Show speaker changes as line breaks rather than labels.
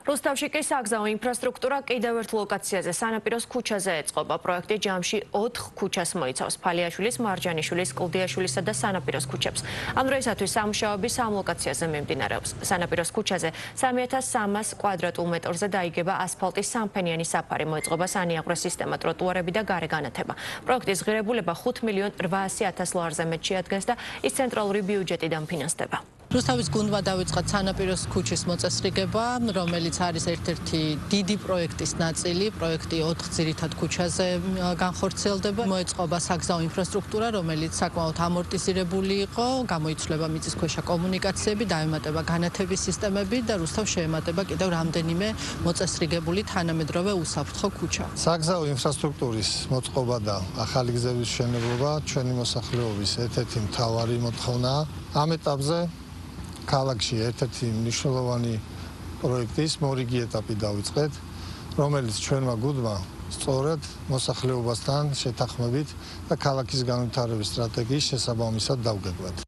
რუსთავში კი საგზაო ინფრასტრუქტურა კიდევ ერთ ლოკაციაზე სანაპიროს ქუჩაზე ეწყობა. პროექტი ჯამში 4 ქუჩას მოიცავს: ფალიაშვილის, მარჯანიშვილის, კლდიაშვილისა და სანაპიროს ქუჩებს. ამ დროისათვის სამუშაოები 3 ლოკაციაზე მიმდინარეობს. სანაპიროს ქუჩაზე 3300 კვადრატულ-მეტრზე დაიგება ასფალტის სამფენიანი საფარი, მოეწყობა სანიაღვრე სისტემა, ტროტუარები და გარე განათება. პროექტის ღირებულება 5.800.000 ლარზე მეტ შეადგენს და ის ცენტრალური ბიუჯეტიდან ფინანსდება.
რუსთავის გუნდმა დაიწყო სანაპიროს ქუჩის მოწესრიგება, რომელიც არის ერთ-ერთი დიდი პროექტის ნაწილი. პროექტი 4 ძირითად ქუჩაზე განხორციელდება. მოეწყობა საგზაო ინფრასტრუქტურა, რომელიც საკმაოდ ამორტიზირებული იყო, გამოიცვლება მიწისქვეშა კომუნიკაციები, დაემატება განათების სისტემები და რუსთავს შეემატება კიდევ რამდენიმე მოწესრიგებული თანამედროვე უსაფრთხო ქუჩა.
საგზაო ინფრასტრუქტურის მოწყობა და ახალი გზების მშენებლობა ჩვენი მოსახლეობის ერთ-ერთი მთავარი მოთხოვნაა. ამ ეტაპზე ქალაქში ერთ-ერთი მნიშვნელოვანი პროექტის მორიგი ეტაპი დავიწყეთ, რომელიც ჩვენმა გუნდმა სწორედ მოსახლეობასთან შეთანხმებით და ქალაქის განვითარების სტრატეგიის შესაბამისად დავგეგმეთ.